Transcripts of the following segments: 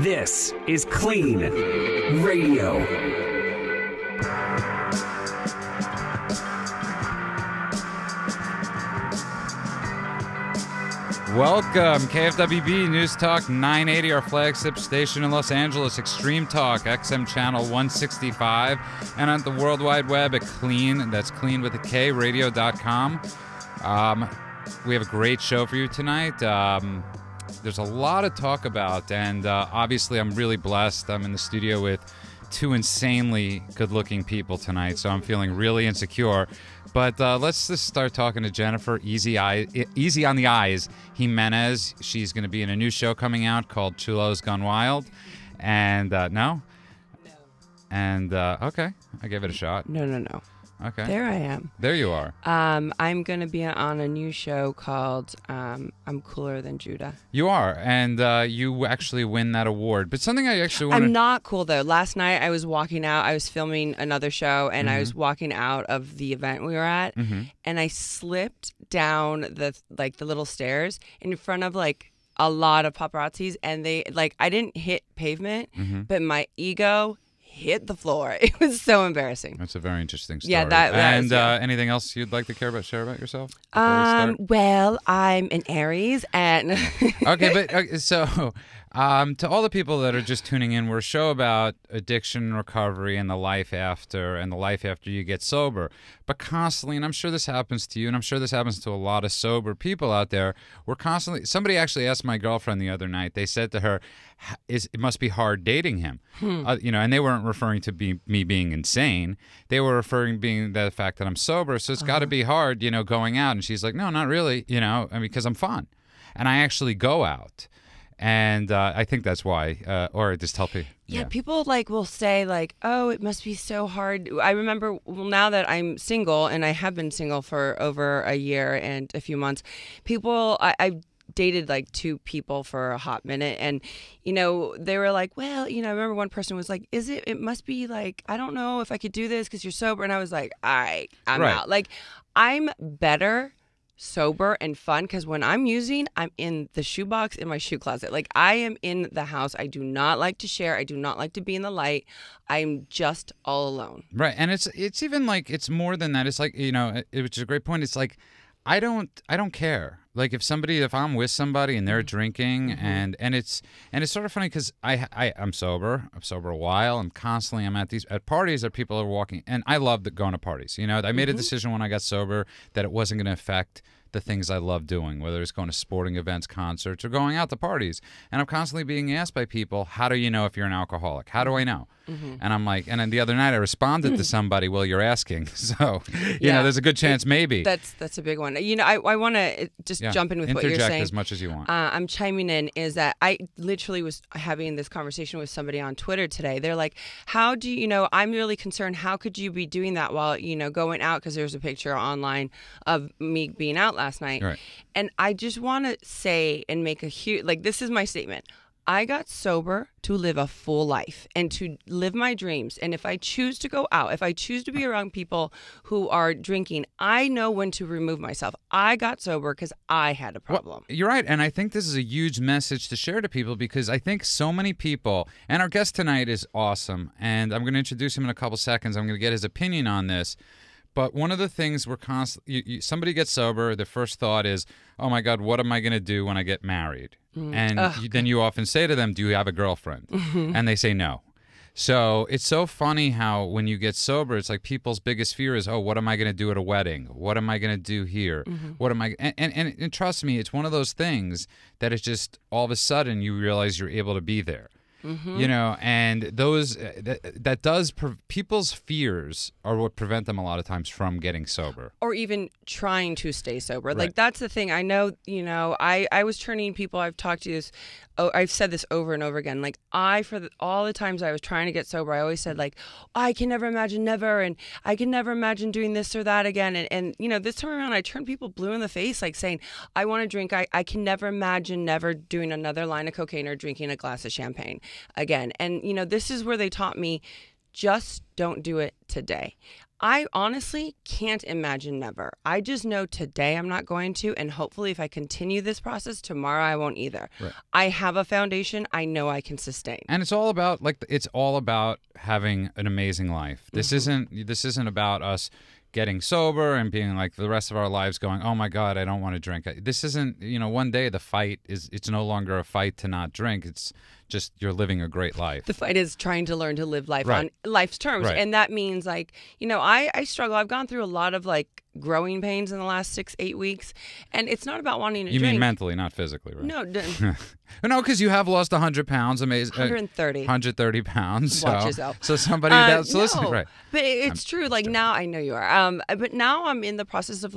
This is KLEAN Radio. Welcome, KFWB News Talk 980, our flagship station in Los Angeles, Extreme Talk, XM Channel 165, and on the World Wide Web at KLEAN, that's KLEAN with a K, radio.com. We have a great show for you tonight. There's a lot to talk about, and obviously I'm really blessed. I'm in the studio with two insanely good-looking people tonight, so I'm feeling really insecure. But let's just start talking to Jennifer Easy on the Eyes Jimenez. She's going to be in a new show coming out called Chulo's Gone Wild. And no? No. And okay, I gave it a shot. No. Okay. There I am. There you are. I'm going to be on a new show called I'm Cooler Than Judah. You are, and you actually win that award. But something I actually want I'm not cool, though. Last night I was walking out. I was filming another show, and I was walking out of the event we were at, and I slipped down the little stairs in front of a lot of paparazzis, and they I didn't hit pavement, but my ego hit the floor. It was so embarrassing. That's a very interesting story. Yeah, that was, anything else you'd like to share about yourself? Well, I'm an Aries, and okay, but so to all the people that are just tuning in, we're a show about addiction recovery and the life after you get sober. But constantly, and I'm sure this happens to you, and I'm sure this happens to a lot of sober people out there, we're constantly, somebody actually asked my girlfriend the other night, they said to her, it must be hard dating him. And they weren't referring to me being insane. They were referring to the fact that I'm sober, so it's got to be hard, going out. And she's like, no, not really, because I'm fun. And I actually go out. And I think that's why, or just tell people. Yeah, people will say oh, it must be so hard. I remember, now that I'm single, and I have been single for over a year and a few months, I've dated two people for a hot minute, and they were like, well, I remember one person was like, it must be I don't know if I could do this because you're sober. And I was like, all right, I'm out. I'm better sober and fun, because when I'm using, I'm in the shoebox in my shoe closet. I am in the house. I do not like to share. I do not like to be in the light. I'm just all alone. Right. And it's even it's more than that. It's which is a great point. It's I don't care. If I'm with somebody and they're drinking, and it's sort of funny because I'm sober. I'm sober a while. I'm at parties that people are walking, and I love going to parties. I made a decision when I got sober that it wasn't going to affect the things I love doing, whether it's going to sporting events, concerts, or going out to parties. And I'm constantly being asked by people, how do you know if you're an alcoholic? How do I know? And I'm like, and then the other night I responded to somebody, well, you're asking. So, there's a good chance maybe. That's a big one. I want to just jump in with what you're saying. Interject as much as you want. I'm chiming in is that I literally was having this conversation with somebody on Twitter today. They're like, how do I'm really concerned. How could you be doing that while, going out? Because there's a picture online of me being out last night. Right. And I just want to say and make a huge, this is my statement. I got sober to live a full life and to live my dreams. And if I choose to go out, if I choose to be around people who are drinking, I know when to remove myself. I got sober because I had a problem. Well, you're right. And I think this is a huge message to share to people, because I think so many people, and our guest tonight is awesome, and I'm going to introduce him in a couple seconds. I'm going to get his opinion on this. But one of the things we're constantly, somebody gets sober, the first thought is, oh my God, what am I going to do when I get married? And then you often say to them, do you have a girlfriend? And they say no. So it's so funny how when you get sober, it's people's biggest fear is, oh, what am I going to do at a wedding? What am I going to do here? What am I? And trust me, it's one of those things that it's just all of a sudden you realize you're able to be there. And those people's fears are what prevent them a lot of times from getting sober, or even trying to stay sober. Right. That's the thing. I know, I was turning people. I've talked to this. I've said this over and over again. All the times I was trying to get sober, I always said I can never imagine never, and I can never imagine doing this or that again. And this time around, I turned people blue in the face, saying, I want to drink. I can never imagine never doing another line of cocaine or drinking a glass of champagne again. And this is where they taught me, just don't do it today. I honestly can't imagine never. I just know today I'm not going to, and hopefully if I continue this process, tomorrow I won't either. Right. I have a foundation I know I can sustain. And it's all about having an amazing life. This isn't about us getting sober and being like for the rest of our lives going, oh my God, I don't want to drink. This isn't, one day the fight it's no longer a fight to not drink. It's just you're living a great life. The fight is trying to learn to live life Right. on life's terms. Right. And that means I struggle. I've gone through a lot of growing pains in the last 6-8 weeks. And it's not about wanting to drink. You mean mentally, not physically, right? No. No, because you have lost 100 pounds. Amazing. 130. 130 pounds. Watch yourself. So somebody that's no, listening, right? But it's true. Now I know you are. But now I'm in the process of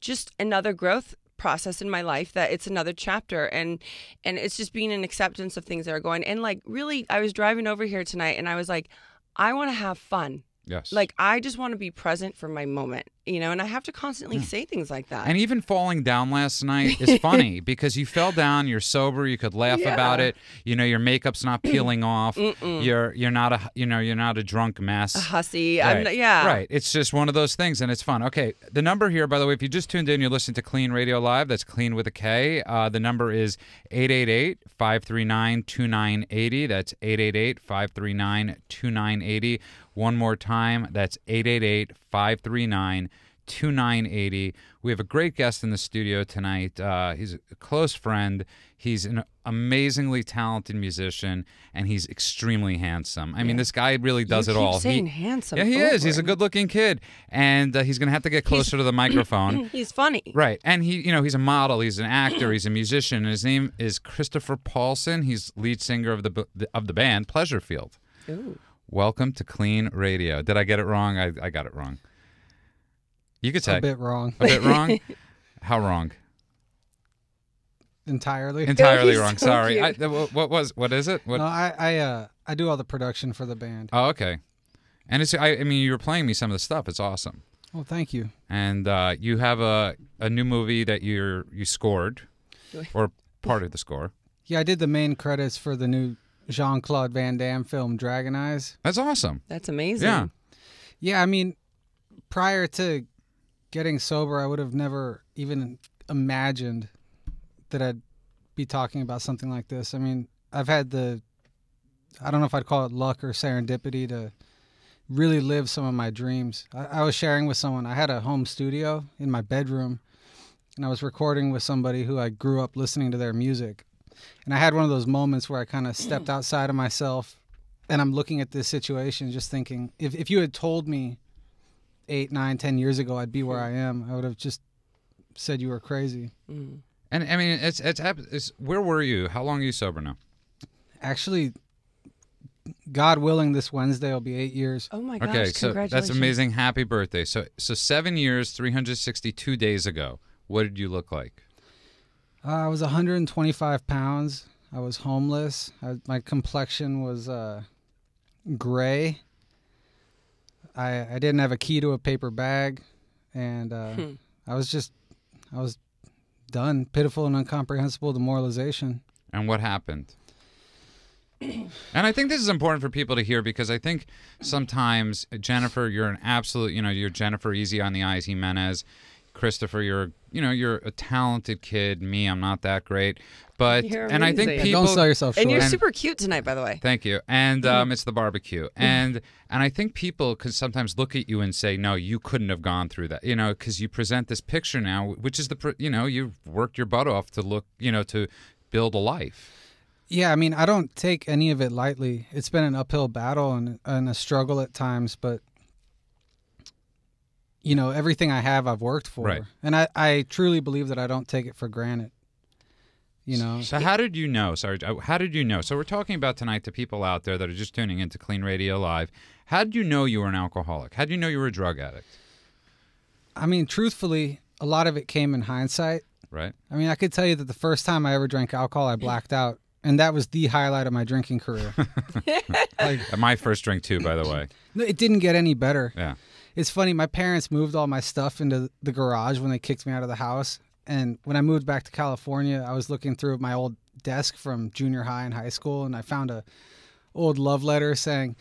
just another growth process in my life, that it's another chapter, and it's just being an acceptance of things that are going. And really, I was driving over here tonight, and I was like, I want to have fun. Yes. I just want to be present for my moment, and I have to constantly say things like that. And even falling down last night is funny because you fell down, you're sober, you could laugh about it. Your makeup's not peeling off. You're not a drunk mess. A hussy. Right. Yeah. Right. It's just one of those things, and it's fun. Okay. The number here, by the way, if you just tuned in, you're listening to KLEAN Radio Live. That's KLEAN with a K. The number is 888-539-2980. That's 888-539-2980. One more time, that's 888-539-2980. We have a great guest in the studio tonight. He's a close friend. He's an amazingly talented musician, and he's extremely handsome. I mean, this guy really does it all. You keep saying handsome. Yeah, he is. He's a good-looking kid, and he's going to have to get closer to the microphone. He's funny. Right, and he's a model, he's an actor, he's a musician, and his name is Christopher Paulson. He's lead singer of the band Pleasurefield. Ooh. Welcome to KLEAN Radio. Did I get it wrong? I got it wrong. You could say a bit wrong. A bit wrong? How wrong? Entirely Entirely He's wrong. so Sorry. cute. What is it? What? No, I do all the production for the band. Oh, okay. And you were playing me some of the stuff. It's awesome. Well, thank you. And you have a new movie that you scored, or part of the score. Yeah, I did the main credits for the new Jean-Claude Van Damme film Dragon Eyes. That's awesome. That's amazing. Yeah. Yeah, I mean, prior to getting sober, I would have never even imagined that I'd be talking about something like this. I mean, I've had I don't know if I'd call it luck or serendipity to really live some of my dreams. I was sharing with someone, I had a home studio in my bedroom, and I was recording with somebody who I grew up listening to their music. And I had one of those moments where I kind of stepped outside of myself, and I'm looking at this situation just thinking, if you had told me 8, 9, 10 years ago I'd be where I am, I would have just said you were crazy. Mm. And I mean, it's where were you? How long are you sober now? Actually, God willing, this Wednesday will be 8 years. Oh my gosh! Okay, so Congratulations. that's amazing. Happy birthday. So 7 years, 362 days ago, what did you look like? I was 125 pounds. I was homeless. My complexion was gray. I didn't have a key to a paper bag, and I was done. Pitiful and incomprehensible demoralization. And what happened? And I think this is important for people to hear because I think sometimes, Jennifer, you're an absolute, you're Jennifer Easy on the Eyes Jimenez. Christopher, you're a talented kid. Me, I'm not that great. But, You're and I think amazing. people. Don't sell yourself short. And you're super cute tonight, by the way. Thank you. And it's the barbecue. And I think people could sometimes look at you and say, no, you couldn't have gone through that, because you present this picture now, which is you've worked your butt off to look, to build a life. Yeah, I mean, I don't take any of it lightly. It's been an uphill battle and a struggle at times, but everything I have, I've worked for. Right. And I truly believe that I don't take it for granted. So how did you know? Sorry, how did you know? So we're talking about tonight to people out there that are just tuning into KLEAN Radio Live. How did you know you were an alcoholic? How did you know you were a drug addict? I mean, truthfully, a lot of it came in hindsight. Right. I mean, I could tell you that the first time I ever drank alcohol, I blacked out. And that was the highlight of my drinking career. My first drink, too, by the way. No, it didn't get any better. Yeah. It's funny. My parents moved all my stuff into the garage when they kicked me out of the house. And when I moved back to California, I was looking through my old desk from junior high and high school, and I found a old love letter saying,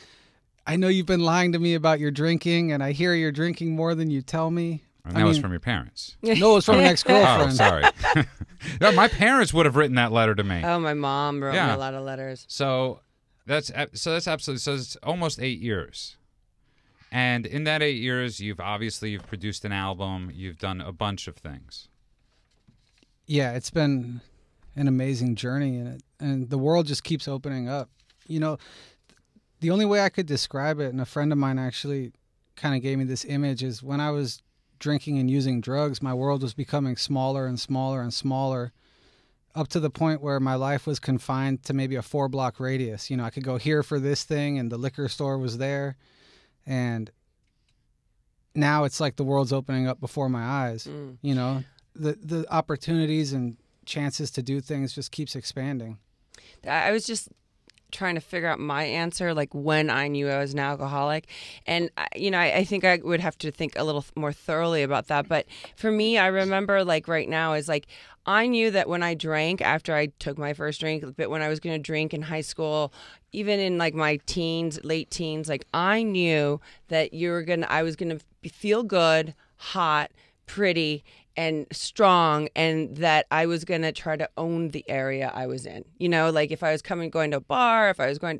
I know you've been lying to me about your drinking, and I hear you're drinking more than you tell me. And that was from your parents. No, it was from an ex-girlfriend. Oh, sorry. No, my parents would have written that letter to me. Oh, my mom wrote me a lot of letters. So that's absolutely, so it's almost 8 years. And in that 8 years, you've produced an album, you've done a bunch of things. Yeah, it's been an amazing journey, and the world just keeps opening up. You know, the only way I could describe it, and a friend of mine actually kind of gave me this image, is when I was drinking and using drugs, my world was becoming smaller and smaller and smaller, up to the point where my life was confined to maybe a 4-block radius. You know, I could go here for this thing, and the liquor store was there. And now it's like the world's opening up before my eyes. You know, the opportunities and chances to do things just keeps expanding. I was just trying to figure out my answer, like when I knew I was an alcoholic. And, you know, I think I would have to think a little more thoroughly about that. But for me, I remember, like, right now is like, I knew that when I drank, after I took my first drink, but when I was going to drink in high school, even in like my teens, late teens, like I knew that I was going to feel good, hot, pretty, and strong, and that I was going to try to own the area I was in. You know, like if I was going to a bar,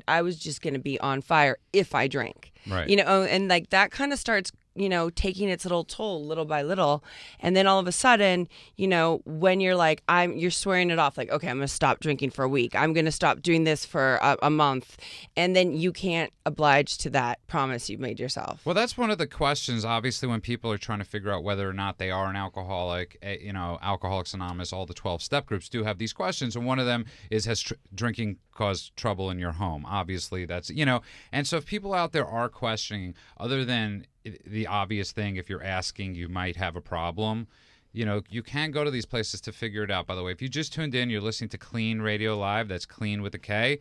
I was just going to be on fire if I drank. Right. You know, and like that kind of starts, you know, taking its little toll little by little. And then all of a sudden, you know, when you're like, you're swearing it off, like, okay, I'm going to stop drinking for a week. I'm going to stop doing this for a month. And then you can't oblige to that promise you've made yourself. Well, that's one of the questions, obviously, when people are trying to figure out whether or not they are an alcoholic. You know, Alcoholics Anonymous, all the 12-step groups do have these questions. And one of them is, has drinking caused trouble in your home? Obviously, that's, you know. And so if people out there are questioning, other than the obvious thing, if you're asking, you might have a problem, you know, you can go to these places to figure it out. By the way, if you just tuned in, you're listening to KLEAN Radio Live. That's KLEAN with a K.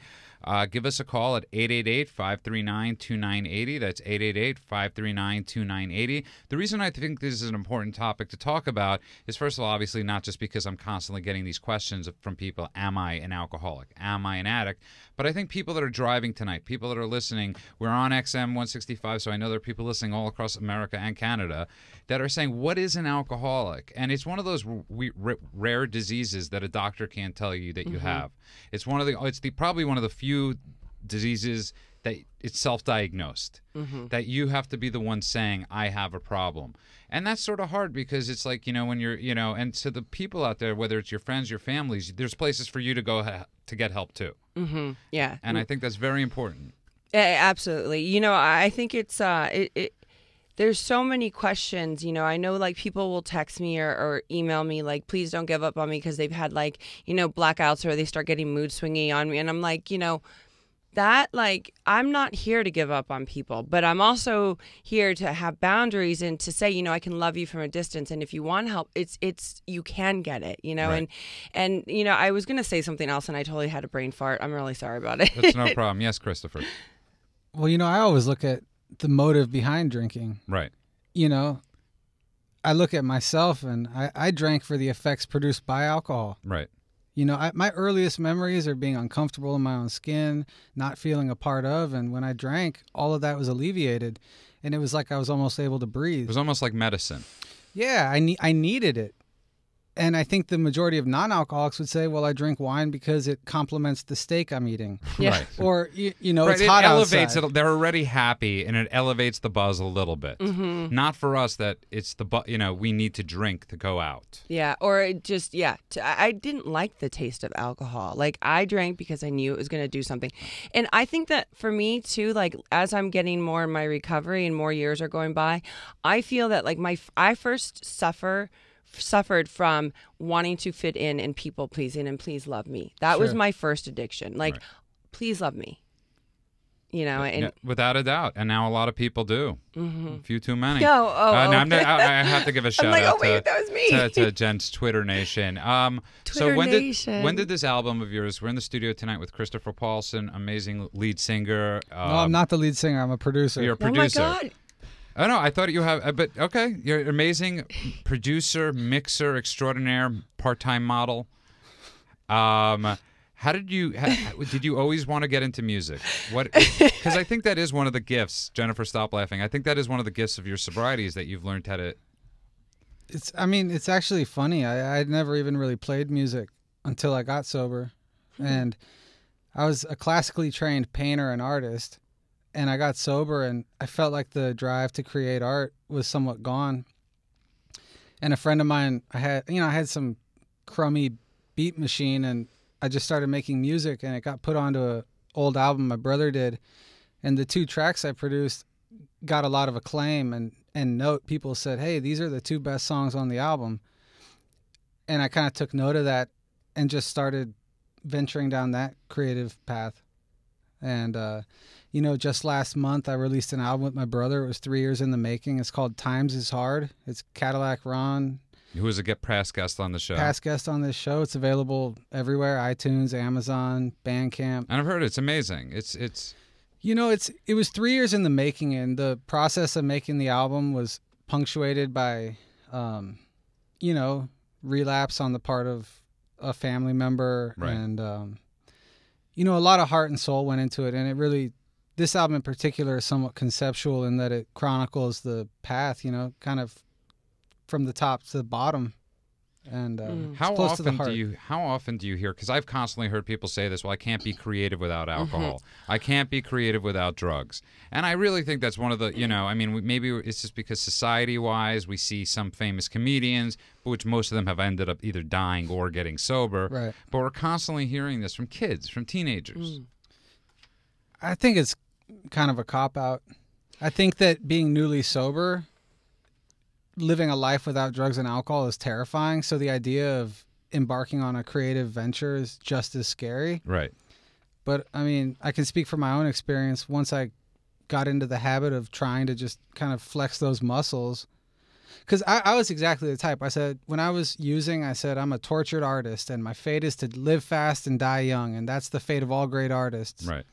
Give us a call at 888-539-2980. That's 888-539-2980. The reason I think this is an important topic to talk about is, first of all, obviously not just because I'm constantly getting these questions from people, am I an alcoholic? Am I an addict? But I think people that are driving tonight, people that are listening, we're on XM 165, so I know there are people listening all across America and Canada that are saying, what is an alcoholic? And it's one of those rare diseases that a doctor can't tell you that you have. It's probably one of the few diseases that it's self-diagnosed, that you have to be the one saying, I have a problem. And that's sort of hard because it's like, you know, when you're, you know, and to the people out there, whether it's your friends, your families, there's places for you to go to get help too. Yeah. And I think that's very important. Absolutely. You know, I think it's, there's so many questions, you know. I know, like, people will text me or email me, like, please don't give up on me because they've had, like, you know, blackouts or they start getting mood swingy on me. And I'm like, you know, that, like, I'm not here to give up on people, but I'm also here to have boundaries and to say, you know, I can love you from a distance. And if you want help, you can get it, you know. Right. And, you know, I was going to say something else and I totally had a brain fart. I'm really sorry about it. That's no problem. Yes, Christopher. Well, you know, I always look at the motive behind drinking. Right. You know, I look at myself and I drank for the effects produced by alcohol. Right. You know, my earliest memories are being uncomfortable in my own skin, not feeling a part of. And when I drank, all of that was alleviated. And it was like I was almost able to breathe. It was almost like medicine. Yeah, I needed it. And I think the majority of non-alcoholics would say, well, I drink wine because it complements the steak I'm eating. Yeah. Right. Or, you know, Right, it's hot it elevates outside. it. They're already happy, and it elevates the buzz a little bit. Not for us that it's you know, we need to drink to go out. Yeah, or it just, I didn't like the taste of alcohol. Like, I drank because I knew it was going to do something. And I think that for me, too, like, as I'm getting more in my recovery and more years are going by, I feel that, like, I first suffered from wanting to fit in and people pleasing and please love me. That was my first addiction. Like, please love me. You know, and without a doubt, and now a lot of people do. A few too many. No, I have to give a shout out that was me. to Jen's Twitter Nation. So when did this album of yours? We're in the studio tonight with Christopher Paulson, amazing lead singer. No, I'm not the lead singer. I'm a producer. You're a producer. Oh my God. Oh, no, I thought you have, but okay. You're an amazing producer, mixer, extraordinaire, part-time model. How How did you did you always want to get into music? What? Because I think that is one of the gifts. Jennifer, stop laughing. I think that is one of the gifts of your sobriety is that you've learned how to. It's actually funny. I'd never even really played music until I got sober, and I was a classically trained painter and artist, and I got sober, and I felt like the drive to create art was somewhat gone. And a friend of mine, I had some crummy beat machine, and I just started making music, and it got put onto an old album my brother did. And the 2 tracks I produced got a lot of acclaim, and people said, hey, these are the 2 best songs on the album. And I kind of took note of that and just started venturing down that creative path. And, just last month I released an album with my brother. It was 3 years in the making. It's called Times is Hard. It's Cadillac Ron. Who was a past guest on the show? Past guest on this show. It's available everywhere: iTunes, Amazon, Bandcamp. And I've heard it's amazing. It was 3 years in the making, and the process of making the album was punctuated by, relapse on the part of a family member, right. And a lot of heart and soul went into it, and it really. This album in particular is somewhat conceptual in that it chronicles the path, kind of from the top to the bottom, and how close to the heart. How often do you hear? Because I've constantly heard people say this. Well, I can't be creative without alcohol. I can't be creative without drugs. And I really think that's one of the. Maybe it's just because society-wise we see some famous comedians, which most of them have ended up either dying or getting sober. Right. But we're constantly hearing this from kids, from teenagers. I think it's kind of a cop-out. I think that being newly sober, living a life without drugs and alcohol is terrifying. So the idea of embarking on a creative venture is just as scary. Right. But, I can speak from my own experience. Once I got into the habit of trying to just kind of flex those muscles, because I was exactly the type. I said, when I was using, I said, I'm a tortured artist, and my fate is to live fast and die young, and that's the fate of all great artists. Right.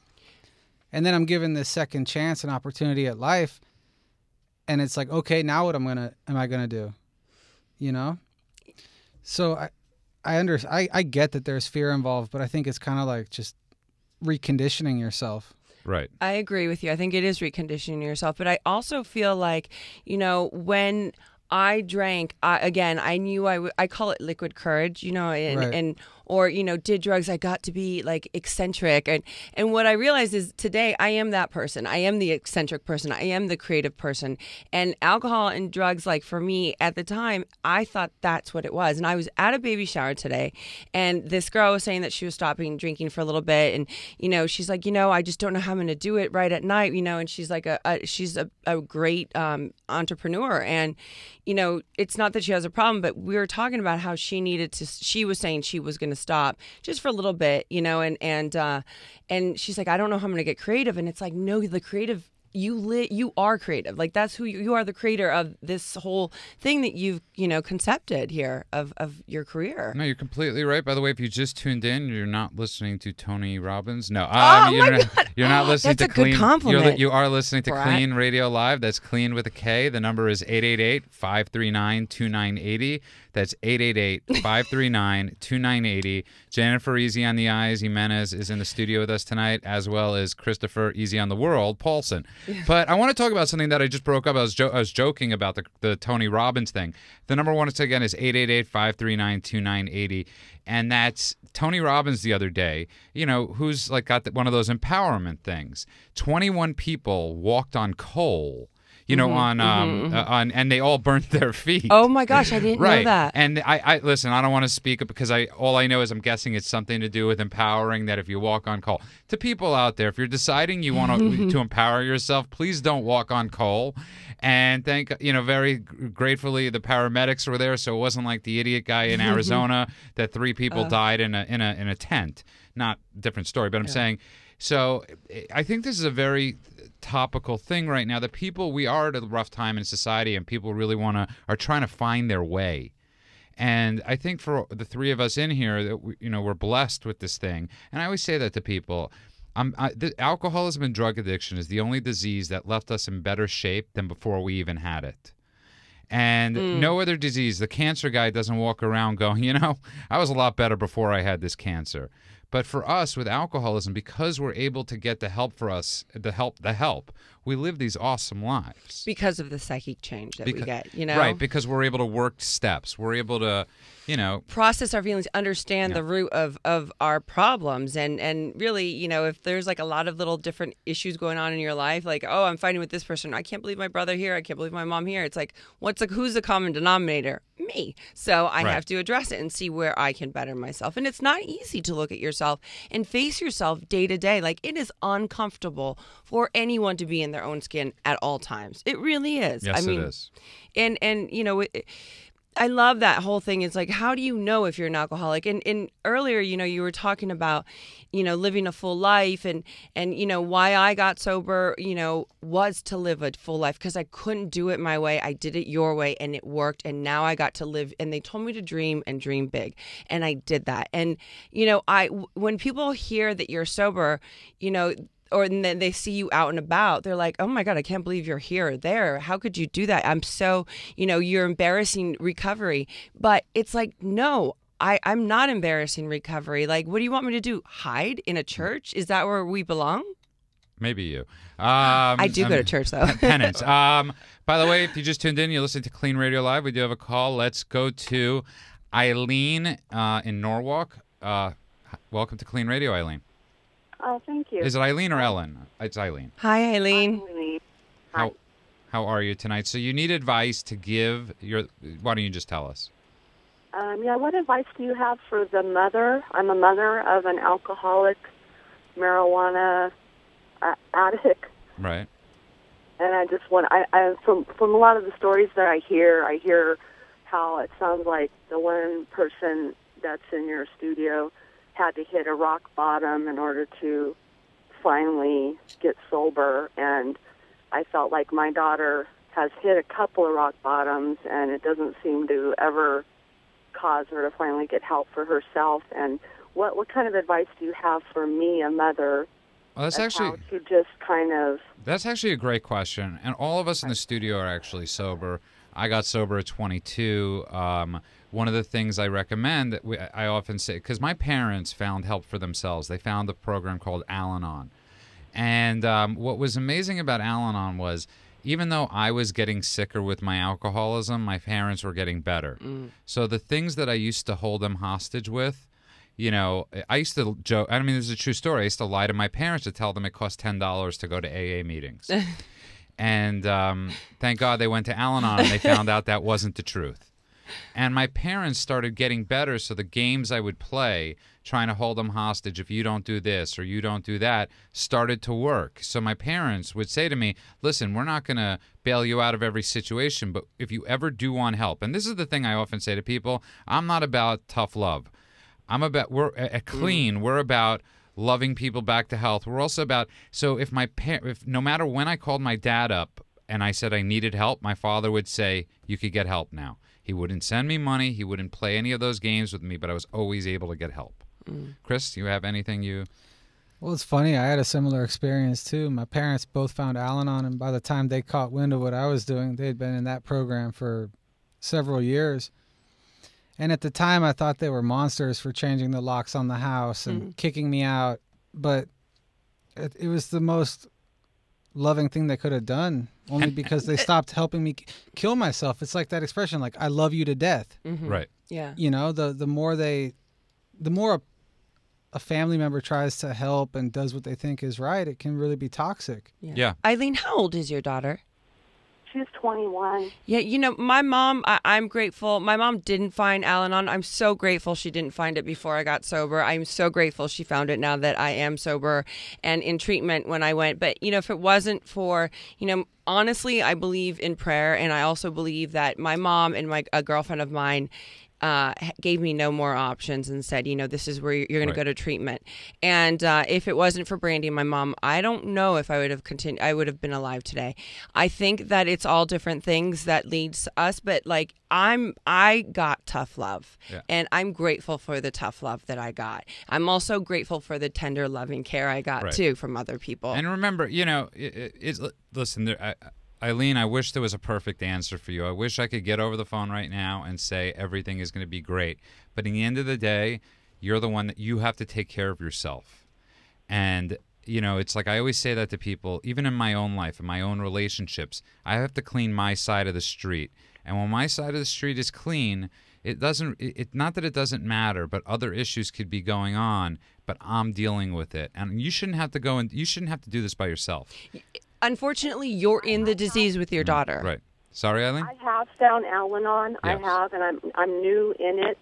And then I'm given this second chance and opportunity at life. And it's like, okay, now what am I gonna do? So I get that there's fear involved, but I think it's kind of like just reconditioning yourself. Right. I agree with you. I think it is reconditioning yourself, but I also feel like, when I drank, I knew I call it liquid courage, Right. or did drugs, I got to be like eccentric. And what I realized is today I am that person. I am the eccentric person. I am the creative person. And alcohol and drugs, like for me at the time, I thought that's what it was. And I was at a baby shower today, and this girl was saying that she was stopping drinking for a little bit. And, she's like, I just don't know how I'm going to do it right at night, and she's like she's a great entrepreneur. And, it's not that she has a problem, but we were talking about how she was saying she was going to stop just for a little bit, and she's like, I don't know how I'm going to get creative. And it's like, no, the creative, you are creative. Like that's who you are, the creator of this whole thing that you've, concepted here of your career. No, you're completely right. By the way, if you just tuned in, you're not listening to Tony Robbins. No, you're not listening to That's a good KLEAN. compliment. You are listening to Brat. KLEAN Radio Live. That's KLEAN with a K. The number is 888-539-2980. That's 888-539-2980. Jennifer Easy on the Eyes Jimenez is in the studio with us tonight, as well as Christopher Easy on the World Paulson. But I want to talk about something that I just broke up. I was joking about the Tony Robbins thing. The number one, again, is 888-539-2980. And that's Tony Robbins the other day, who's like got one of those empowerment things. 21 people walked on coal. And they all burnt their feet. Oh my gosh, I didn't know that. And I listen, I don't want to speak because all I know is I'm guessing it's something to do with empowering, that if you walk on coal. To people out there, if you're deciding you want to empower yourself, please don't walk on coal. And very gratefully the paramedics were there, so it wasn't like the idiot guy in Arizona that 3 people died in a tent. Not different story, but I'm saying. So I think this is a very topical thing right now, that we are at a rough time in society, and people really are trying to find their way. And I think for the 3 of us in here, that we're blessed with this thing. And I always say that to people. Alcoholism and drug addiction is the only disease that left us in better shape than before we even had it. And no other disease. The cancer guy doesn't walk around going, I was a lot better before I had this cancer. But for us with alcoholism, because we're able to get the help for us, the help, we live these awesome lives. Because of the psychic change that we get, you know? Right, because we're able to work steps. We're able to, you know, process our feelings, understand the root of our problems. And really, you know, if there's like a lot of little different issues going on in your life, like, oh, I'm fighting with this person. I can't believe my brother here. I can't believe my mom here. It's like, who's the common denominator? Me. So I have to address it and see where I can better myself. And it's not easy to look at yourself and face yourself day to day. Like, it is uncomfortable for anyone to be in their own skin at all times. It really is. Yes, I mean, it is. And you know, I love that whole thing. It's like, how do you know if you're an alcoholic? And earlier, you know, you were talking about, you know, living a full life and you know, why I got sober, you know, was to live a full life because I couldn't do it my way. I did it your way and it worked. And now I got to live, and they told me to dream and dream big. And I did that. And, you know, when people hear that you're sober, you know, or then they see you out and about, they're like, oh my God, I can't believe you're here or there. How could you do that? I'm so, you know, you're embarrassing recovery. But it's like, no, I'm not embarrassing recovery. Like, what do you want me to do? Hide in a church? Is that where we belong? Maybe you. I do go to church, though. Penance. By the way, if you just tuned in, you're listening to KLEAN Radio Live. We do have a call. Let's go to Eileen in Norwalk. Welcome to KLEAN Radio, Eileen. Oh, thank you. Is it Eileen or Ellen? It's Eileen. Hi, Eileen. Hi. How are you tonight? So you need advice to give your... Why don't you just tell us? Yeah, what advice do you have for the mother? I'm a mother of an alcoholic, marijuana addict. Right. And I just want... from a lot of the stories that I hear how it sounds like the one person that's in your studio had to hit a rock bottom in order to finally get sober, and I felt like my daughter has hit a couple of rock bottoms, and it doesn't seem to ever cause her to finally get help for herself. And what kind of advice do you have for me, a mother, well, that's actually, how to just kind of... That's actually a great question, and all of us in the studio are actually sober. I got sober at 22. One of the things I recommend that I often say, because my parents found help for themselves. They found a program called Al-Anon. And what was amazing about Al-Anon was, even though I was getting sicker with my alcoholism, my parents were getting better. So the things that I used to hold them hostage with, you know, I used to joke. I mean, this is a true story. I used to lie to my parents to tell them it cost $10 to go to AA meetings. And thank God they went to Al-Anon and they found out that wasn't the truth. And my parents started getting better, so the games I would play, trying to hold them hostage, if you don't do this or you don't do that, started to work. So my parents would say to me, listen, we're not going to bail you out of every situation, but if you ever do want help, and this is the thing I often say to people, I'm not about tough love. We're at KLEAN, we're about loving people back to health. We're also about, so if no matter when I called my dad up and I said I needed help, my father would say, you could get help now. He wouldn't send me money. He wouldn't play any of those games with me, but I was always able to get help. Chris, do you have anything you... Well, it's funny. I had a similar experience, too. My parents both found Al-Anon, and by the time they caught wind of what I was doing, they had been in that program for several years. And at the time, I thought they were monsters for changing the locks on the house and kicking me out. But it was the most loving thing they could have done, only because they stopped helping me kill myself. It's like that expression, like, I love you to death. Right. Yeah. You know, the more a family member tries to help and does what they think is right, it can really be toxic. Yeah. Eileen, how old is your daughter? She's 21. Yeah, you know, my mom, I'm grateful. My mom didn't find Al-Anon. I'm so grateful she didn't find it before I got sober. I'm so grateful she found it now that I am sober and in treatment when I went. But, you know, if it wasn't for, you know, honestly, I believe in prayer. And I also believe that my mom and a girlfriend of mine gave me no more options and said, you know, this is where you're going to go to treatment. And if it wasn't for Brandy and my mom, I don't know if I would have continued. I would have been alive today. I think that it's all different things that leads us, but like I got tough love, and I'm grateful for the tough love that I got. I'm also grateful for the tender, loving care I got too from other people. And remember, you know, listen. Eileen, I wish there was a perfect answer for you. I wish I could get over the phone right now and say everything is going to be great. But in the end of the day, you're the one that you have to take care of yourself. And, you know, it's like I always say that to people, even in my own life, in my own relationships, I have to clean my side of the street. And when my side of the street is clean, not that it doesn't matter, but other issues could be going on, but I'm dealing with it. And you shouldn't have to you shouldn't have to do this by yourself. Unfortunately, you're in the disease with your daughter. Right. Sorry, Eileen? I have found Al-Anon. Yes. I have, and I'm new in it.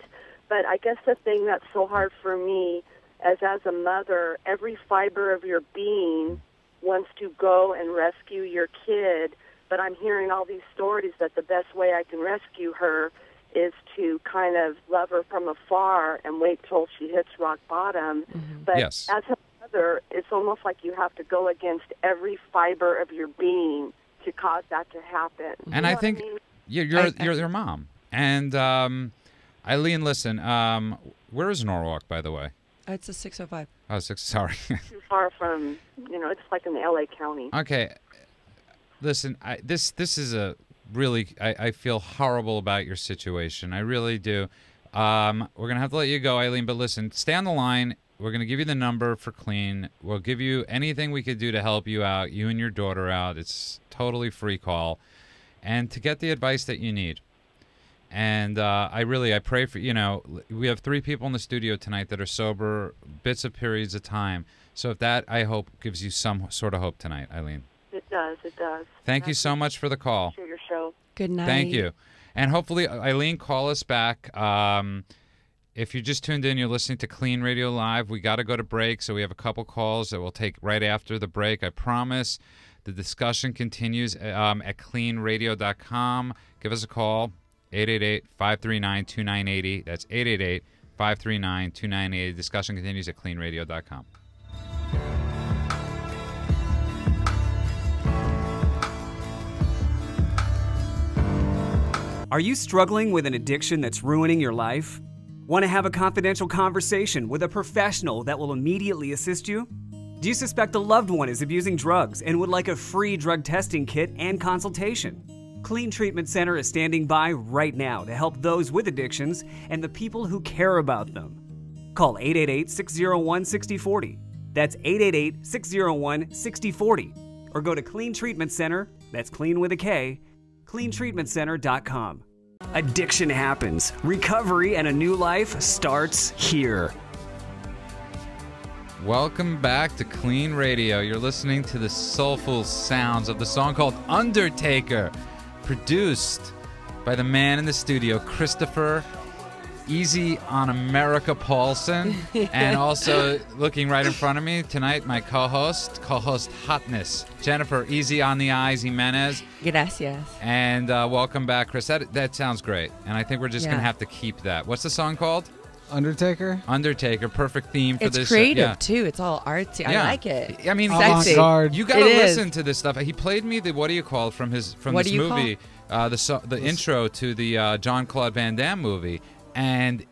But I guess the thing that's so hard for me as a mother, every fiber of your being wants to go and rescue your kid, but I'm hearing all these stories that the best way I can rescue her is to kind of love her from afar and wait till she hits rock bottom. Mm-hmm. But Yes. as a mother, it's almost like you have to go against every fiber of your being to cause that to happen. And I think you're their mom. And Eileen, listen, where is Norwalk, by the way? It's a 605. Oh, sorry. Too far from, it's like in the L.A. County. Okay. Listen, this is a really, I feel horrible about your situation. I really do. We're going to have to let you go, Eileen, but listen, stay on the line. We're going to give you the number for KLEAN. We'll give you anything we could do to help you out, you and your daughter out. It's totally free call. And to get the advice that you need. And I pray for, we have 3 people in the studio tonight that are sober, bits of periods of time. So if that, I hope, gives you some sort of hope tonight, Eileen. It does. Thank you so much for the call. Your show. Good night. Thank you. And hopefully, Eileen, call us back. If you just tuned in, you're listening to KLEAN Radio Live. We got to go to break, so we have a couple calls that we'll take right after the break. I promise. The discussion continues at KLEANradio.com. Give us a call, 888-539-2980. That's 888-539-2980. Discussion continues at KLEANradio.com. Are you struggling with an addiction that's ruining your life? Want to have a confidential conversation with a professional that will immediately assist you? Do you suspect a loved one is abusing drugs and would like a free drug testing kit and consultation? KLEAN Treatment Center is standing by right now to help those with addictions and the people who care about them. Call 888-601-6040. That's 888-601-6040. Or go to KLEAN Treatment Center, that's KLEAN with a K, KLEANTreatmentCenter.com. Addiction happens. Recovery and a new life starts here. Welcome back to KLEAN Radio. You're listening to the soulful sounds of the song called Undertaker, produced by the man in the studio, Christopher Easy on America Paulson, and also looking right in front of me tonight, my co-host Hotness, Jennifer Easy on the Eyes Jimenez. Gracias. And welcome back, Chris. That sounds great, and I think we're just going to have to keep that. What's the song called? Undertaker, perfect theme for this. It's creative too. It's all artsy. I like it. I mean, sexy. You got to listen to this stuff. He played me the what do you call from this movie, the intro to the Jean-Claude Van Damme movie. And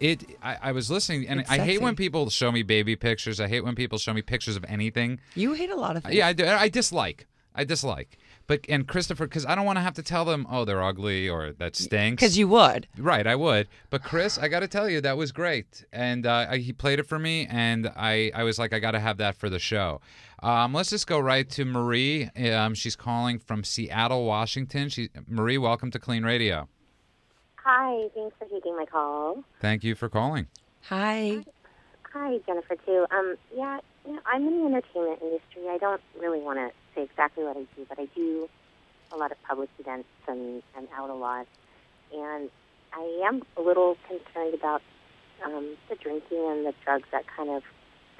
I was listening, and I hate when people show me baby pictures. I hate when people show me pictures of anything. You hate a lot of things. Yeah, I do. I dislike. And Christopher, because I don't want to have to tell them, oh, they're ugly or that stinks. Because you would. Right, I would. But Chris, I got to tell you, that was great. And he played it for me, and I was like, I got to have that for the show. Let's just go right to Marie. She's calling from Seattle, Washington. Marie, welcome to KLEAN Radio. Hi, thanks for taking my call. Thank you for calling. Hi. Hi, Jennifer, too. I'm in the entertainment industry. I don't really want to say exactly what I do, but I do a lot of public events and out a lot. And I am a little concerned about the drinking and the drugs that kind of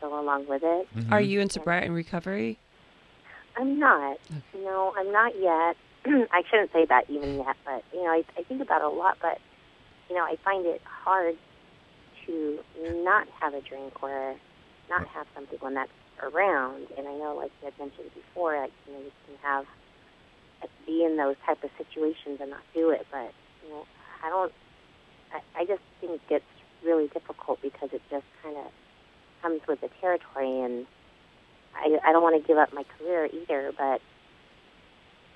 go along with it. Mm-hmm. Are you in sobriety and recovery? I'm not. No, I'm not yet. I shouldn't say that even yet, but, I think about it a lot, but, I find it hard to not have a drink or not have something when that's around. And I know, like you had mentioned before, you can be in those type of situations and not do it, but, I just think it's really difficult because it just kind of comes with the territory, and I don't want to give up my career either, but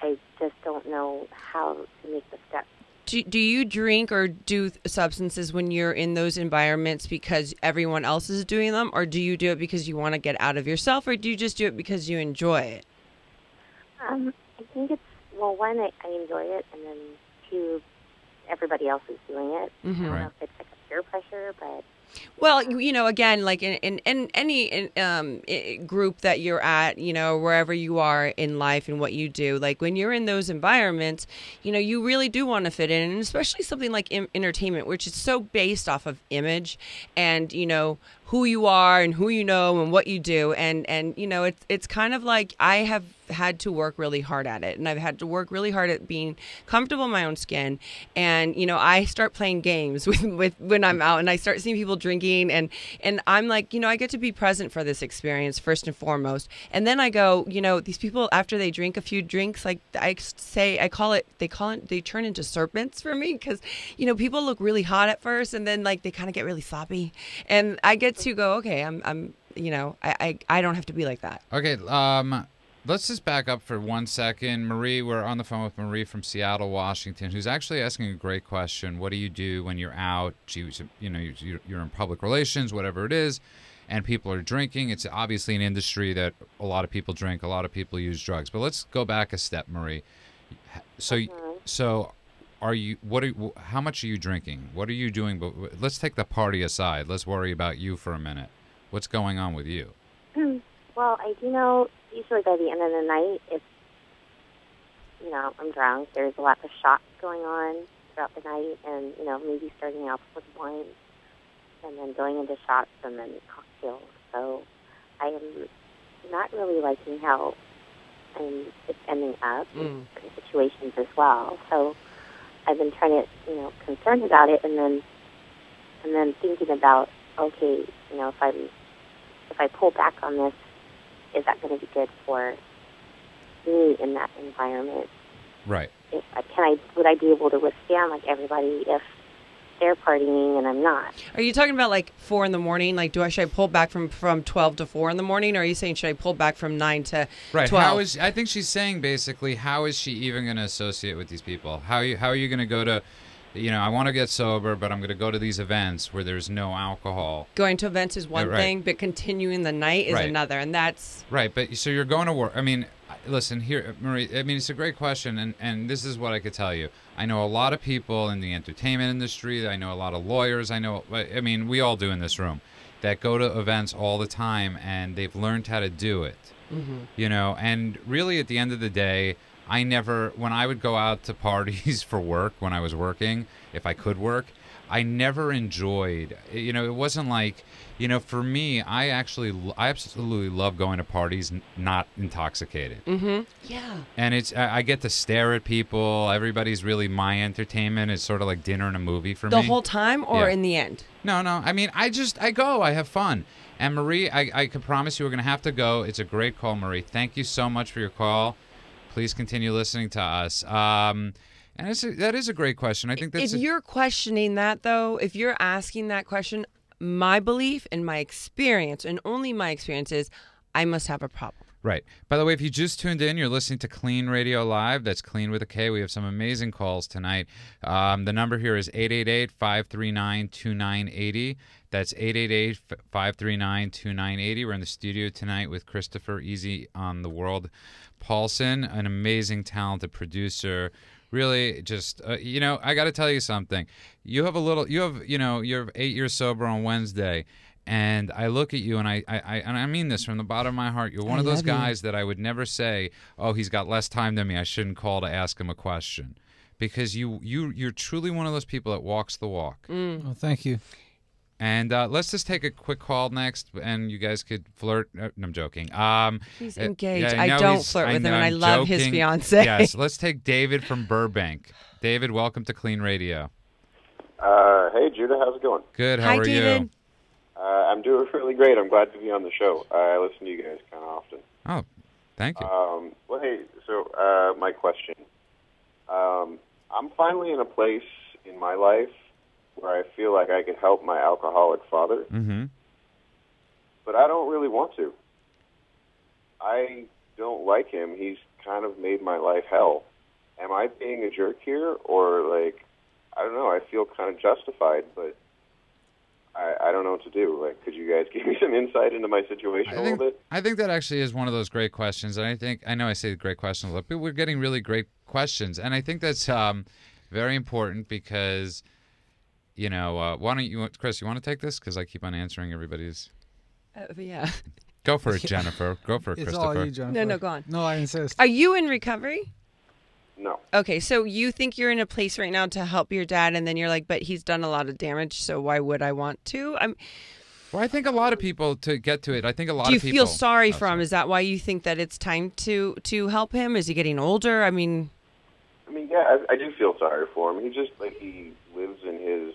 I just don't know how to make the step. Do you drink or do substances when you're in those environments because everyone else is doing them, or do you do it because you want to get out of yourself, or do you just do it because you enjoy it? I think it's, well, one, I enjoy it, and then two, everybody else is doing it. I don't know if it's like a peer pressure, but... Well, you know, again, like in any group that you're at, you know, wherever you are in life and what you do, like when you're in those environments, you know, you really do want to fit in, and especially something like entertainment, which is so based off of image and, you know, who you are and who you know and what you do. And you know, it's kind of like I have had to work really hard at it, and I've had to work really hard at being comfortable in my own skin. And you know, I start playing games with when I'm out, and I start seeing people drinking, and I'm like, you know, I get to be present for this experience first and foremost. And then I go, you know, these people, after they drink a few drinks, like they turn into serpents for me, because you know, people look really hot at first, and then like they kind of get really sloppy, and I get to go, okay, I'm you know, I don't have to be like that. Okay, let's just back up for 1 second. Marie, we're on the phone with Marie from Seattle, Washington, who's actually asking a great question. What do you do when you're out? You know, you're in public relations, whatever it is, and people are drinking. It's obviously an industry that a lot of people drink, a lot of people use drugs. But let's go back a step, Marie. So are you? How much are you drinking? What are you doing? But let's take the party aside. Let's worry about you for a minute. What's going on with you? Well, I do know usually by the end of the night, if, you know, I'm drunk, there's a lot of shots going on throughout the night, and, you know, maybe starting out with wine and then going into shots and then cocktails. So I am not really liking how it's ending up in certain situations as well. So I've been trying to, you know, concerned about it, and then thinking about, okay, you know, if I pull back on this, is that going to be good for me in that environment? Right. Would I be able to withstand like everybody if they're partying and I'm not? Are you talking about like 4 in the morning? Like, should I pull back from 12 to 4 in the morning? Or are you saying should I pull back from 9 to 12? I think she's saying basically, how is she even going to associate with these people? How are you going to go to, you know, I want to get sober, but I'm going to go to these events where there's no alcohol. Going to events is one thing, but continuing the night is another, and that's... Right, but so you're going to work. I mean, listen, here, Marie, I mean, it's a great question, and this is what I could tell you. I know a lot of people in the entertainment industry. I know a lot of lawyers. I mean, we all do in this room, that go to events all the time, and they've learned how to do it. Mm-hmm. You know, and really at the end of the day, when I would go out to parties for work, when I was working, if I could work, I never enjoyed, you know, it wasn't like, you know, for me, I absolutely love going to parties not intoxicated. Mm-hmm. Yeah. And I get to stare at people. Everybody's really my entertainment. It's sort of like dinner and a movie for me. The whole time or in the end? No. I mean, I go. I have fun. And Marie, I can promise you we're going to have to go. It's a great call, Marie. Thank you so much for your call. Please continue listening to us. And that is a great question. I think that's... If you're questioning that, though, if you're asking that question, my belief and my experience, and only my experience, is I must have a problem. Right. By the way, if you just tuned in, you're listening to KLEAN Radio Live. That's KLEAN with a K. We have some amazing calls tonight. The number here is 888-539-2980. That's 888-539-2980. We're in the studio tonight with Christopher Easy on the World Paulson, an amazing, talented producer. Really, just you know, I got to tell you something. You're 8 years sober on Wednesday, and I look at you, and I mean this from the bottom of my heart. You're one of those guys that I would never say, "Oh, he's got less time than me. I shouldn't call to ask him a question," because you're truly one of those people that walks the walk. Well, thank you. And let's just take a quick call next, and you guys could flirt. No, I'm joking. He's engaged. I don't flirt with him, and I love his fiance. Yes, let's take David from Burbank. David, welcome to KLEAN Radio. Hey, Judah, how's it going? Good. How are David. you? I'm doing really great. I'm glad to be on the show. I listen to you guys kind of often. Oh, thank you. Well, hey, so my question. I'm finally in a place in my life where I feel like I could help my alcoholic father, but I don't really want to. I don't like him. He's kind of made my life hell. Am I being a jerk here, or like I don't know. I feel kind of justified, but I don't know what to do. Like, could you guys give me some insight into my situation a little bit? I think that actually is one of those great questions, and I know I say great questions a lot, but we're getting really great questions, and I think that's very important because, why don't you, Chris, you want to take this? Because I keep on answering everybody's. Yeah. Go for it, Jennifer. Go for it, It's Christopher. all you, Jennifer. No, go on. No, I insist. Are you in recovery? No. Okay, so you think you're in a place right now to help your dad, and then you're like, but he's done a lot of damage, so why would I want to? Well, I think a lot of people, to get to it, I think a lot Do you of people... feel sorry for him? Is that why you think that it's time to help him? Is he getting older? I mean, yeah, I do feel sorry for him. He just, he lives in his,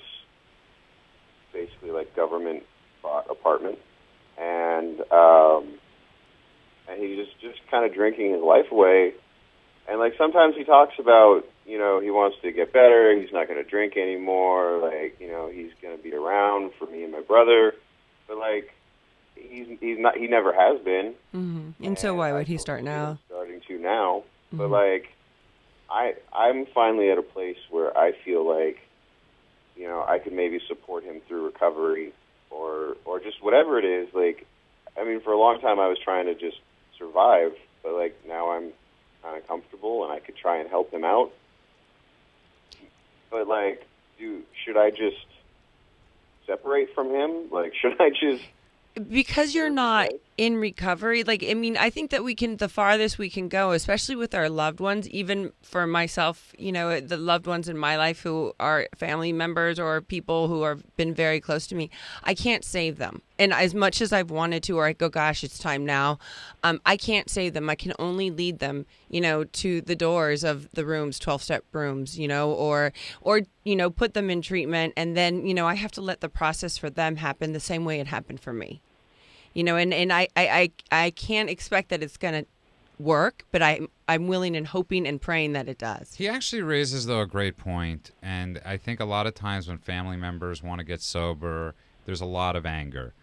basically, government apartment, and he's just kind of drinking his life away. And, sometimes he talks about, he wants to get better, he's not going to drink anymore, he's going to be around for me and my brother. But, he's not, he never has been. Mm-hmm. And so why would he start now? Starting to now. Mm-hmm. But, I'm finally at a place where I feel I could maybe support him through recovery or just whatever it is. For a long time I was trying to just survive, but, now I'm kind of comfortable and I could try and help him out. But, should I just separate from him? Should I just... Because you're not in recovery, I think that the farthest we can go, especially with our loved ones, even for myself, the loved ones in my life who are family members or people who have been very close to me, I can't save them. And as much as I've wanted to, or I go, gosh, it's time now, I can't save them. I can only lead them, to the doors of the rooms, 12-step rooms, or put them in treatment. And then, I have to let the process for them happen the same way it happened for me. And I can't expect that it's going to work, but I'm willing and hoping and praying that it does. He actually raises, though, a great point. And I think a lot of times when family members want to get sober, there's a lot of anger.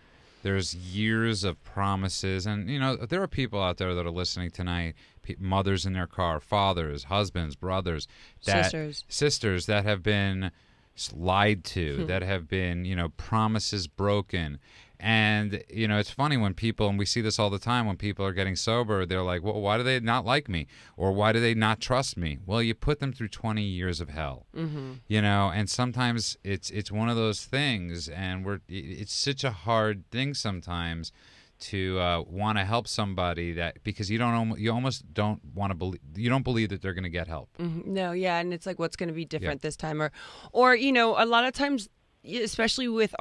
There's years of promises. And, there are people out there that are listening tonight, mothers in their car, fathers, husbands, brothers, sisters that have been lied to, that have been, promises broken. And, it's funny when people, and we see this all the time, when people are getting sober, they're like, well, why do they not like me? Or why do they not trust me? Well, you put them through 20 years of hell, and sometimes it's one of those things, and it's such a hard thing sometimes to want to help somebody because you almost don't want to believe, you don't believe that they're going to get help. Mm-hmm. No, yeah, and it's what's going to be different this time, or a lot of times, especially with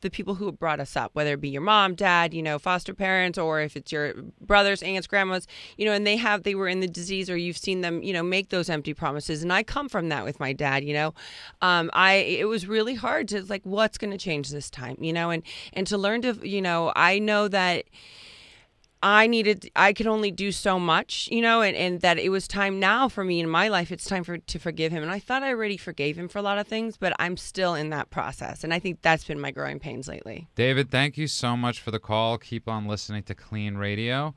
the people who brought us up, whether it be your mom, dad, foster parents, or if it's your brothers, aunts, grandmas, and they were in the disease, or you've seen them, make those empty promises. And I come from that with my dad, it was really hard to what's going to change this time, and to learn to, I know that I could only do so much, and that it was time now for me in my life. It's time to forgive him. And I thought I already forgave him for a lot of things, but I'm still in that process. And I think that's been my growing pains lately. David, thank you so much for the call. Keep on listening to KLEAN Radio.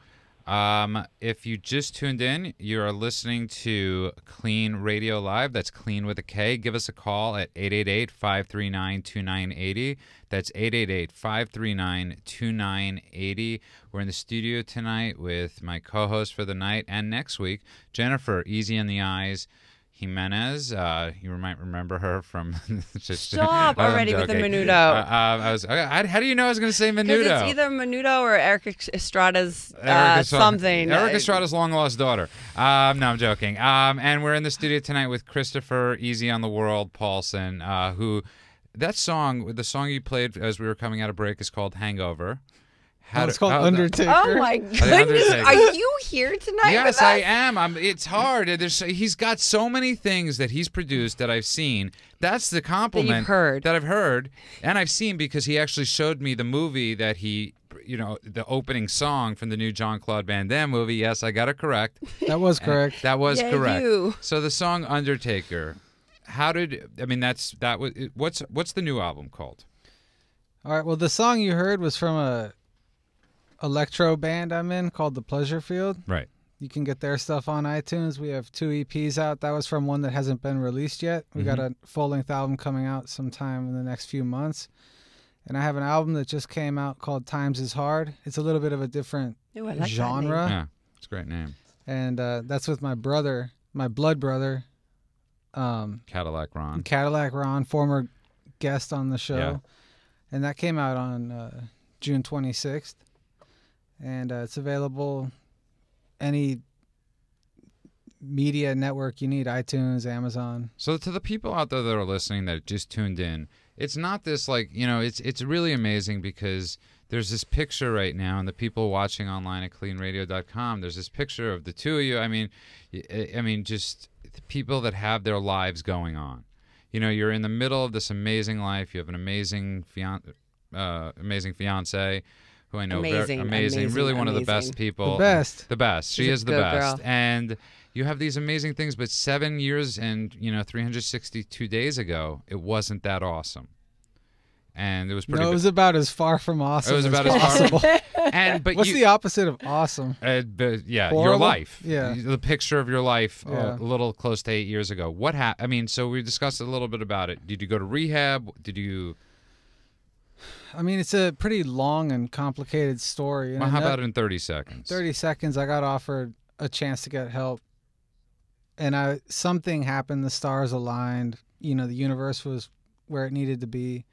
If you just tuned in, you are listening to KLEAN Radio Live. That's KLEAN with a K. Give us a call at 888-539-2980. That's 888-539-2980. We're in the studio tonight with my co-host for the night and next week, Jennifer, Easy on the Eyes Jimenez. You might remember her from... Stop already with the Menudo. How do you know I was going to say Menudo? Because it's either Menudo or Eric Estrada's something. Eric Estrada's long-lost daughter. No, I'm joking. And we're in the studio tonight with Christopher Easy on the World Paulson, who... the song you played as we were coming out of break is called Hangover. It's called Undertaker. Oh my goodness! Are you here tonight? Yes, I am. It's hard. He's got so many things that he's produced that I've seen. That's the compliment that I've heard and I've seen, because he actually showed me the movie that he, the opening song from the new Jean-Claude Van Damme movie. Yes, I got it correct. That was correct. That was correct. You. So the song Undertaker. What's the new album called? All right. Well, the song you heard was from a electro band I'm in called The Pleasure Field. Right. You can get their stuff on iTunes. We have 2 EPs out. That was from one that hasn't been released yet. We got a full-length album coming out sometime in the next few months. And I have an album that just came out called Times is Hard. It's a little bit of a different genre. Yeah, it's a great name. And that's with my brother, my blood brother. Cadillac Ron, former guest on the show. Yeah. And that came out on June 26th. And it's available any media network you need, iTunes, Amazon. So to the people out there that are listening that just tuned in, it's not this like, you know, it's really amazing because there's this picture right now, and the people watching online at KLEANRadio.com, there's this picture of the two of you. I mean, just the people that have their lives going on. You know, you're in the middle of this amazing life. You have an amazing fiance, who I know amazing, really one of the best people. The best. She is the best. Girl. And you have these amazing things, but 7 years and 362 days ago, it wasn't that awesome. And it was pretty. No, it was about as far from awesome. It was about as possible. But what's the opposite of awesome? Your life. Yeah, the picture of your life a little close to 8 years ago. What happened? I mean, so we discussed a little bit about it. Did you go to rehab? Did you? I mean, it's a pretty long and complicated story. Well, how about in 30 seconds? 30 seconds, I got offered a chance to get help. And something happened. The stars aligned. You know, the universe was where it needed to be.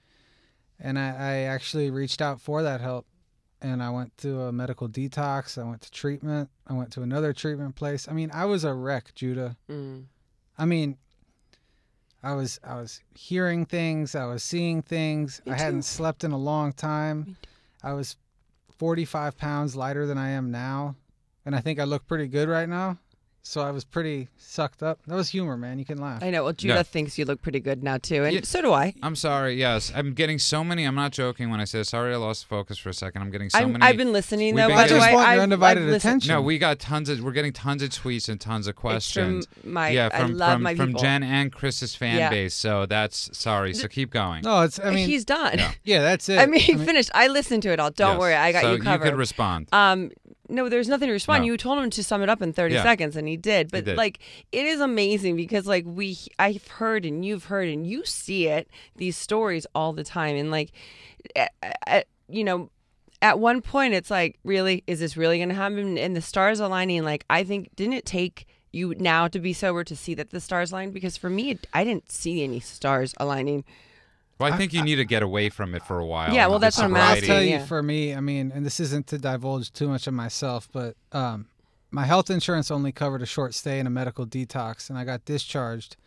And I actually reached out for that help. And I went to a medical detox. I went to treatment. I went to another treatment place. I mean, I was a wreck, Judah. I mean, I was hearing things. I was seeing things. I hadn't slept in a long time. I was 45 pounds lighter than I am now. And I think I look pretty good right now. So I was pretty sucked up. That was humor, man. You can laugh. I know. Well, Judah thinks you look pretty good now, too. And so do I. I'm sorry. Yes. I'm getting so many. I'm not joking when I say, sorry, I lost focus for a second. I'm getting so many. I've been listening, though. I just want your undivided attention. No, we got we're getting tons of tweets and tons of questions. I love my people. From Jen and Chris's fan base. So that's, sorry. So keep going. No, he's done. Yeah, that's it. I mean, he finished. I listened to it all. Don't worry. I got you covered. So you could respond. No, there's nothing to respond. You told him to sum it up in 30 seconds, and he did. But like, it is amazing because like I've heard and you've heard and you see it, these stories all the time, and like, at one point it's like, really, is this really going to happen? And the stars aligning. Like, I think, didn't it take you now to be sober to see that the stars aligned? Because for me, I didn't see any stars aligning. Well, I think you need to get away from it for a while. Yeah, well, that's what I'm asking. I'll tell you, for me, I mean, and this isn't to divulge too much of myself, but my health insurance only covered a short stay in a medical detox, and I got discharged.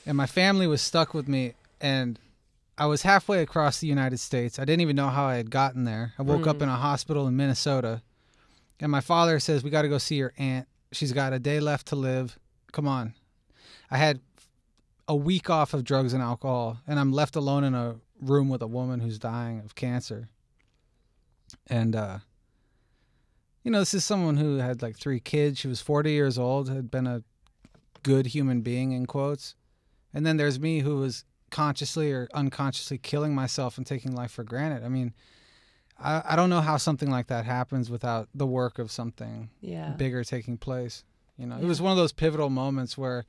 And my family was stuck with me, and I was halfway across the United States. I didn't even know how I had gotten there. I woke up in a hospital in Minnesota, and my father says, we got to go see your aunt. She's got a day left to live. Come on. I had a week off of drugs and alcohol, and I'm left alone in a room with a woman who's dying of cancer. And, this is someone who had like 3 kids. She was 40 years old, had been a good human being, in quotes. And then there's me who was consciously or unconsciously killing myself and taking life for granted. I mean, I don't know how something like that happens without the work of something bigger taking place. It was one of those pivotal moments where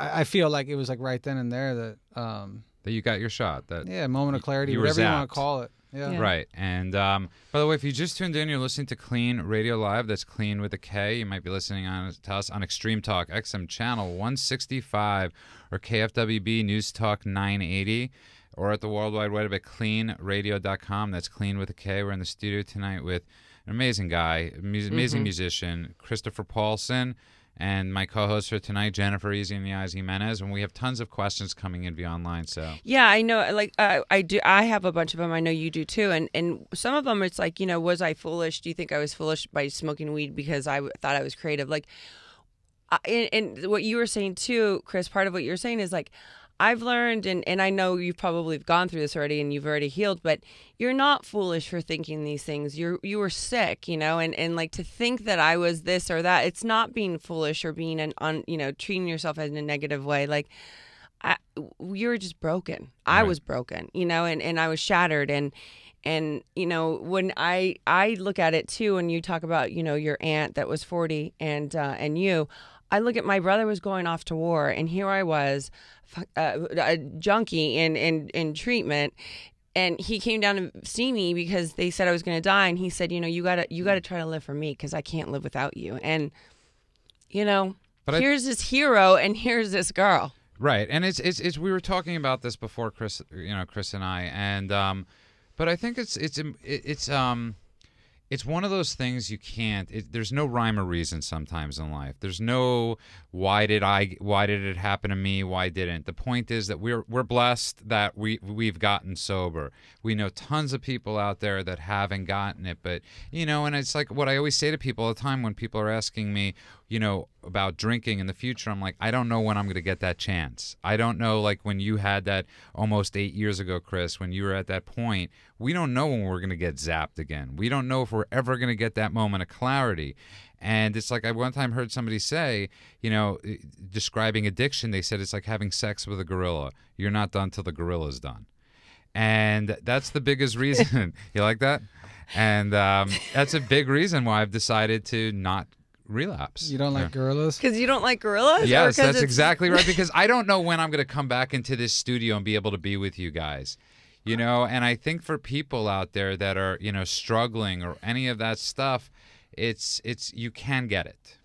I feel like it was like right then and there that you got your shot. Moment of clarity, whatever you want to call it. Yeah. Right. And by the way, if you just tuned in, you're listening to KLEAN Radio Live. That's KLEAN with a K. You might be listening to us on Extreme Talk XM channel 165 or KFWB News Talk 980 or at the World Wide Web at KLEANRadio.com. That's KLEAN with a K. We're in the studio tonight with an amazing guy, amazing musician, Christopher Paulson. And my co-host for tonight, Jennifer Easy in the Eyes Jimenez, and we have tons of questions coming in via online. So I know, like I do. I have a bunch of them. I know you do too. And some of them, it's like, was I foolish? Do you think I was foolish by smoking weed because I thought I was creative? Like, and what you were saying too, Chris. Part of what you're saying is like, I've learned, and I know you've probably gone through this already and you've already healed, but you're not foolish for thinking these things. You were sick, and like to think that I was this or that, it's not being foolish or being treating yourself in a negative way. Like, you were just broken. I was broken, and I was shattered. And And, you know, when I look at it too, and you talk about, you know, your aunt that was 40 and you, I look at my brother was going off to war, and here I was, a junkie in treatment. And he came down to see me because they said I was going to die. And he said, you know, you gotta try to live for me because I can't live without you. And, you know, here's this hero and here's this girl. Right. And it's we were talking about this before, Chris, you know, Chris and I. And but I think it's one of those things you can't. There's no rhyme or reason sometimes in life. There's no why did it happen to me? Why didn't? The point is that we're blessed that we've gotten sober. We know tons of people out there that haven't gotten it, but you know, and it's like what I always say to people all the time when people are asking me, you know, about drinking in the future. I'm like, I don't know when I'm going to get that chance. I don't know, like when you had that almost 8 years ago, Chris, when you were at that point. We don't know when we're going to get zapped again. We don't know if we're ever going to get that moment of clarity. And it's like I one time heard somebody say, you know, describing addiction, they said it's like having sex with a gorilla. You're not done till the gorilla's done. And that's the biggest reason. You like that? And that's a big reason why I've decided to not relapse. You don't like gorillas? Because you don't like gorillas? Yes, that's exactly right. Because I don't know when I'm going to come back into this studio and be able to be with you guys. You know, and I think for people out there that are, you know, struggling or any of that stuff, it's you can get it.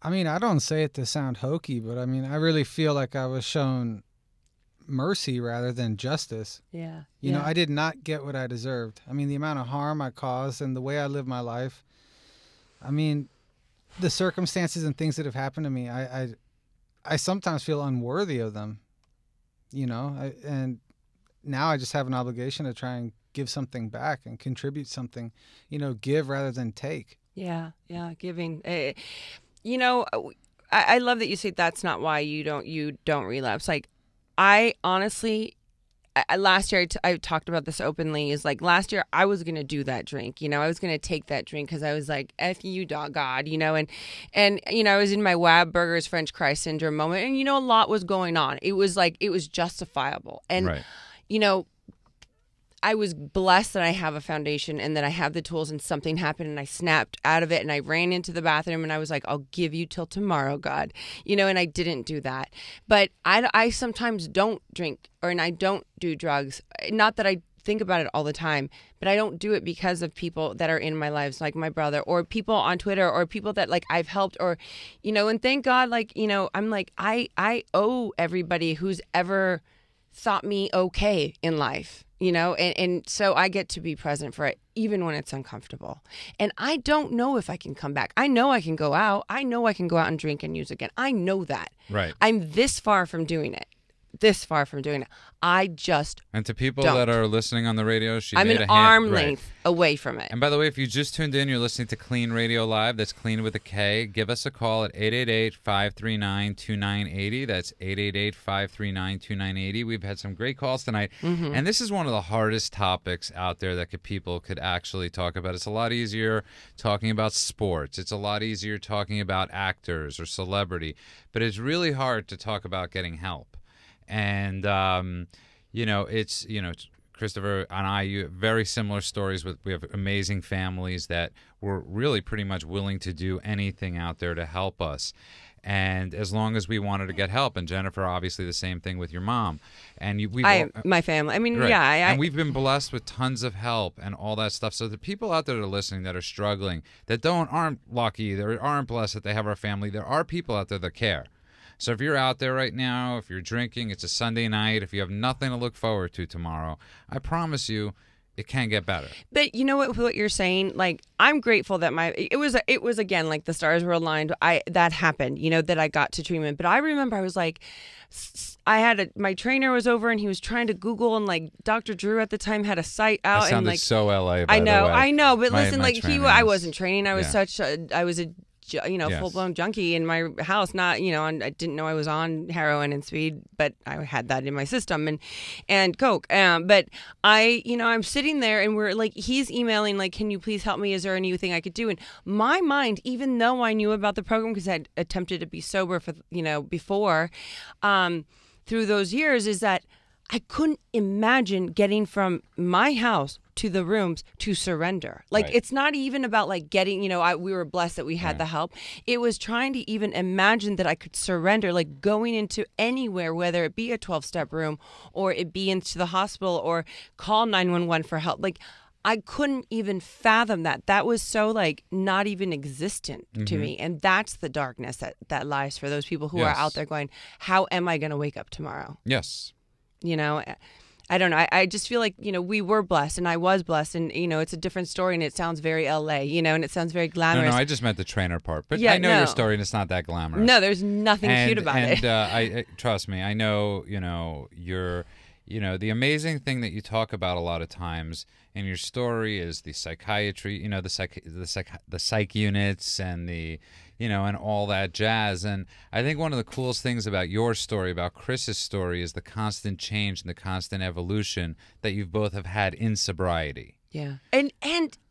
I mean, I don't say it to sound hokey, but I mean, I really feel like I was shown mercy rather than justice. Yeah. You know, I did not get what I deserved. I mean, the amount of harm I caused and the way I live my life. I mean, the circumstances and things that have happened to me, I sometimes feel unworthy of them. You know, and now I just have an obligation to try and give something back and contribute something, you know, give rather than take. Yeah, giving. You know, I love that you say that's not why you don't relapse. Like, I honestly, last year I talked about this openly. Is like last year I was gonna do that drink. You know, I was gonna take that drink because I was like, "F you, dog, God." You know, and you know, I was in my Wab Burgers French Fry syndrome moment, and you know, a lot was going on. It was like it was justifiable, and. Right. You know, I was blessed that I have a foundation and that I have the tools, and something happened and I snapped out of it and I ran into the bathroom and I was like, I'll give you till tomorrow, God. You know, and I didn't do that. But I sometimes don't drink and I don't do drugs. Not that I think about it all the time, but I don't do it because of people that are in my lives, like my brother or people on Twitter or people that like I've helped or, you know, and thank God, like, you know, I'm like, I owe everybody who's ever thought me okay in life, you know, and so I get to be present for it even when it's uncomfortable. And I don't know if I can come back. I know I can go out. I know I can go out and drink and use again. I know that. Right. I'm this far from doing it. I just And to people don't. that are listening on the radio, I'm made an a hand, arm right. length away from it. And by the way, if you just tuned in, you're listening to KLEAN Radio Live. That's KLEAN with a K. Give us a call at 888-539-2980. That's 888-539-2980. We've had some great calls tonight. Mm-hmm. And this is one of the hardest topics out there that people could actually talk about. It's a lot easier talking about sports. It's a lot easier talking about actors or celebrity. But it's really hard to talk about getting help. And, you know, it's Christopher and I, you have very similar stories. We have amazing families that were really pretty much willing to do anything out there to help us. And as long as we wanted to get help, and Jennifer, obviously the same thing with your mom. And my family. I mean, right. yeah. And we've been blessed with tons of help and all that stuff. So the people out there that are listening that are struggling, that aren't lucky, that aren't blessed that they have our family, there are people out there that care. So if you're out there right now, if you're drinking, it's a Sunday night, if you have nothing to look forward to tomorrow, I promise you it can get better. But you know what you're saying? Like, I'm grateful that it was again, like the stars were aligned. That happened, you know, that I got to treatment. But I remember I was like, my trainer was over and he was trying to Google, and like Dr. Drew at the time had a site out. That sounded and like so LA, by I know, the way. I know. But My listen, like I wasn't training. I was I was a Yes. full-blown junkie in my house. Not, you know, and I didn't know I was on heroin and speed, but I had that in my system and coke. But I'm sitting there and we're like, he's emailing like, can you please help me? Is there anything I could do? And my mind, even though I knew about the program because I'd attempted to be sober for, before, through those years, is that I couldn't imagine getting from my house to the rooms to surrender. Like, Right. it's not even about like getting, we were blessed that we had the help. It was trying to even imagine that I could surrender, like going into anywhere, whether it be a 12-step room or it be into the hospital or call 911 for help. Like, I couldn't even fathom that. That was so like not even existent to me. And that's the darkness that lies for those people who are out there going, how am I going to wake up tomorrow? Yes. I don't know. I just feel like, we were blessed and I was blessed and, it's a different story and it sounds very LA, and it sounds very glamorous. No, I just meant the trainer part. But Yeah, I know no. your story and it's not that glamorous. No, there's nothing cute about it. And trust me, I know, you're, the amazing thing that you talk about a lot of times in your story is the psychiatry, the psych units and the, and all that jazz. And I think one of the coolest things about your story, about Chris's story, is the constant change and the constant evolution that you both have had in sobriety. Yeah. And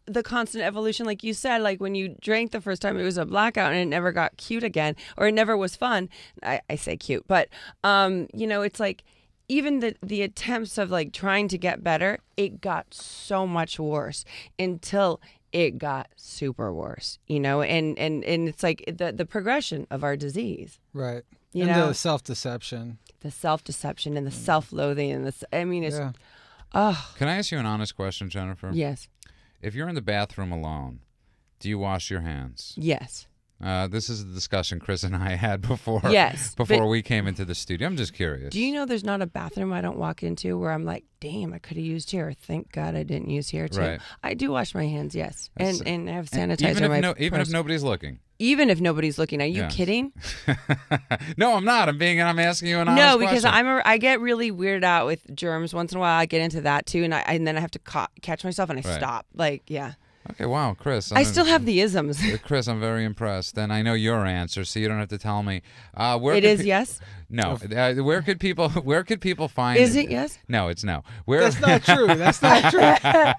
the constant evolution, like you said, like when you drank the first time, it was a blackout and it never got cute again, or it never was fun. I say cute, but, it's like, even the attempts of like trying to get better, it got so much worse until it got super worse, and it's like the progression of our disease. Right. You and know? the self-deception. The self-deception and the self-loathing and it's, Can I ask you an honest question, Jennifer? Yes. If you're in the bathroom alone, do you wash your hands? Yes. This is a discussion Chris and I had before. Yes, before we came into the studio. I'm just curious. Do you know there's not a bathroom I don't walk into where I'm like, damn, I could have used here. Thank God I didn't use here too. Right. I do wash my hands, yes, and I have And sanitizer. even if nobody's looking. Even if nobody's looking, are you Yes. kidding? No, I'm not. I'm asking you an honest No, because question. I get really weirded out with germs once in a while. I get into that too, and then I have to catch myself and I Right. stop. Like, yeah. Okay, wow, Chris. I still have the isms. Chris, I'm very impressed, and I know your answer, so you don't have to tell me. It is yes. No. Where could people find? Is it yes? No, it's no. Where? That's not true. That's not true.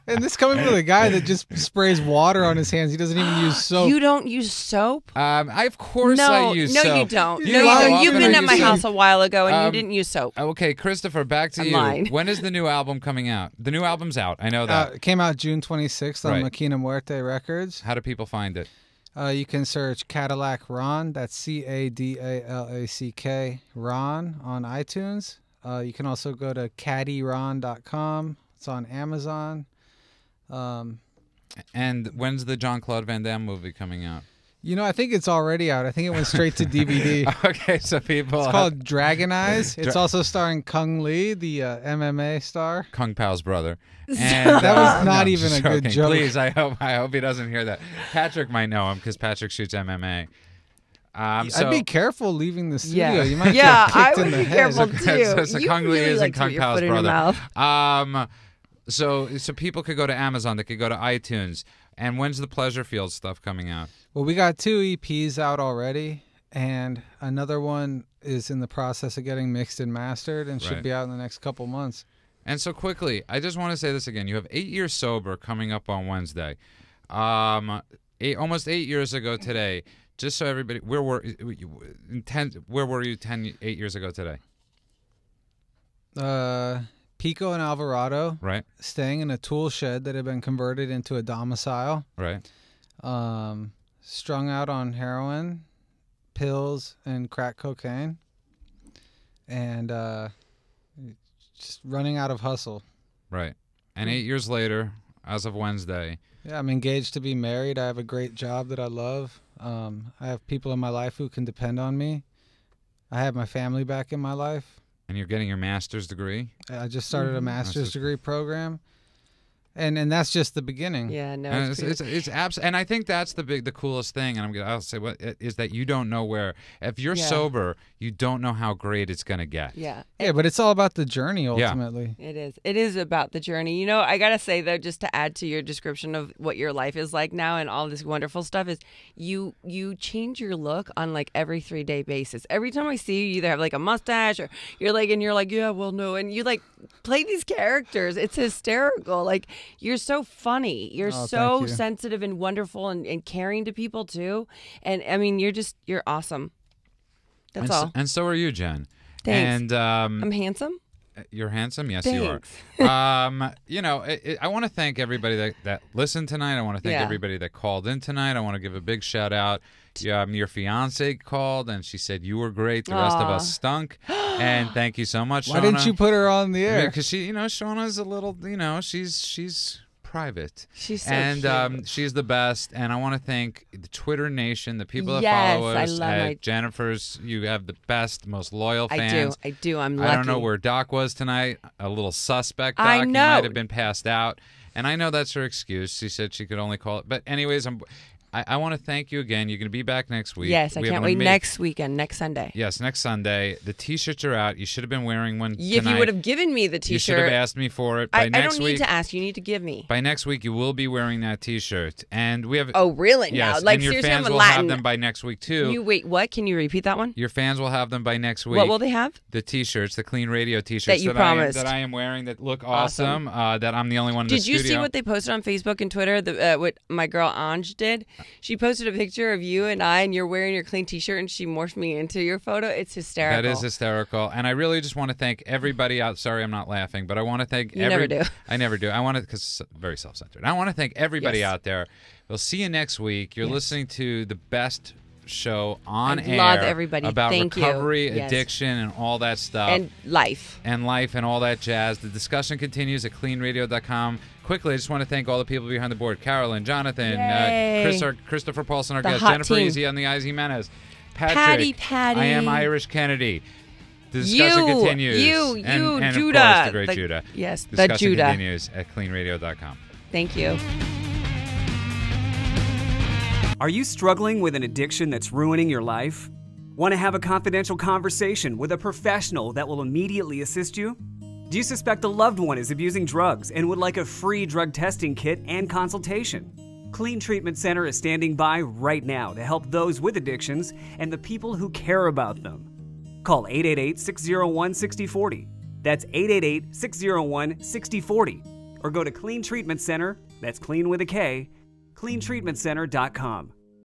And this coming from a guy that just sprays water on his hands. He doesn't even use soap. You don't use soap? Of course No, I use no, soap. you don't. You No, know you how don't. You've often been I at my use house soap? a while ago and you didn't use soap. Okay, Christopher, back to I'm you. lying. When is the new album coming out? The new album's out. I know that. It came out June 26th on Right. Maquina Muerte Records. How do people find it? You can search Cadillac Ron. That's CADALACK Ron on iTunes. You can also go to caddyron.com. It's on Amazon. And when's the Jean-Claude Van Damme movie coming out? I think it's already out. I think it went straight to DVD. Okay, so people... It's called Dragon Eyes. It's also starring Kung Lee, the MMA star. Kung Pao's brother. And, That was not no, even just a good joking. joke. Please, I hope he doesn't hear that. Patrick might know him because Patrick shoots MMA. I'd be careful leaving the studio. Yeah. You might Yeah, get I kicked would in the be head. careful too. So You Kung Lee really isn't like to Kung put your Pao's foot in your brother. mouth. So people could go to Amazon. They could go to iTunes. And when's the Pleasure Field stuff coming out? Well, we got 2 EPs out already, and another one is in the process of getting mixed and mastered and should Right. be out in the next couple months. And so quickly, I just want to say this again. You have 8 years sober coming up on Wednesday. Almost 8 years ago today. Just so everybody, where were you 8 years ago today? Pico and Alvarado, Right, staying in a tool shed that had been converted into a domicile, right. strung out on heroin, pills, and crack cocaine, and just running out of hustle. Right. And 8 years later, as of Wednesday, Yeah, I'm engaged to be married. I have a great job that I love. I have people in my life who can depend on me. I have my family back in my life. and you're getting your master's degree. I just started a master's degree program. And that's just the beginning. Yeah, no. And and I think that's the coolest thing. And I'll say what is that you don't know where if you're Yeah. sober, you don't know how great it's gonna get. Yeah. Yeah, but it's all about the journey ultimately. It is. It is about the journey. I got to say, though, just to add to your description of what your life is like now and all this wonderful stuff is you change your look on like every 3-day basis. Every time I see you, you either have like a mustache or you're like, yeah, well, no. And you like play these characters. It's hysterical. Like you're so funny. You're Oh, so thank you. sensitive and wonderful and caring to people too. And I mean, you're awesome. That's all. And so are you, Jen. Thanks. And I'm handsome. You're handsome. Yes, Thanks. you are. You know, I want to thank everybody that listened tonight. I want to thank everybody that called in tonight. I want to give a big shout out. Your fiance called and she said you were great. The rest of us stunk. And thank you so much, Why Shauna. didn't you put her on the air? Because she, Shauna's a little, she's private. She's so and she's the best. And I want to thank the Twitter Nation, the people that Yes, follow I us. love Jennifer's, you have the best, most loyal fans. I do. I'm lucky. I don't know where Doc was tonight. A little suspect, Doc. I He know. might have been passed out. And I know that's her excuse. She said she could only call it. But anyways, I want to thank you again. You're going to be back next week. Yes, I can't wait. Next weekend, next Sunday. Yes, next Sunday. The T-shirts are out. You should have been wearing one tonight. If you would have given me the T-shirt. You should have asked me for it. I don't need to ask. You need to give me. By next week, you will be wearing that T-shirt. And we have... Oh, really? Yes, now? Like, and your seriously, fans I'm a will Latin. have them by next week, too. Wait, what? Can you repeat that one? Your fans will have them by next week. What will they have? The T-shirts, the KLEAN Radio T-shirts that you promised. that I am wearing that look awesome. That I'm the only one in the studio. Did you see what they posted on Facebook and Twitter? What my girl Anj did? She posted a picture of you and I, and you're wearing your KLEAN T-shirt, and she morphed me into your photo. It's hysterical. That is hysterical. And I really just want to thank everybody out. Sorry, I'm not laughing, but I want to thank never do. I never do. I want to, because it's very self-centered. I want to thank everybody out there. We'll see you next week. You're listening to the best show on air. Love everybody. About Thank recovery, you. addiction, and all that stuff. And life. And all that jazz. The discussion continues at KLEANradio.com. Quickly, I just want to thank all the people behind the board. Carolyn, Jonathan, Christopher Paulson, our guest, Jennifer Easy on the Eyes Jimenez, Patrick, Patty. I am Irish Kennedy. The discussion continues. And Judah. of course, the great Judah. Yes, the the discussion Judah. continues at KLEANradio.com. Thank you. Are you struggling with an addiction that's ruining your life? Want to have a confidential conversation with a professional that will immediately assist you? Do you suspect a loved one is abusing drugs and would like a free drug testing kit and consultation? KLEAN Treatment Center is standing by right now to help those with addictions and the people who care about them. Call 888-601-6040. That's 888-601-6040. Or go to KLEAN Treatment Center, that's clean with a K, KLEANTreatmentCenter.com.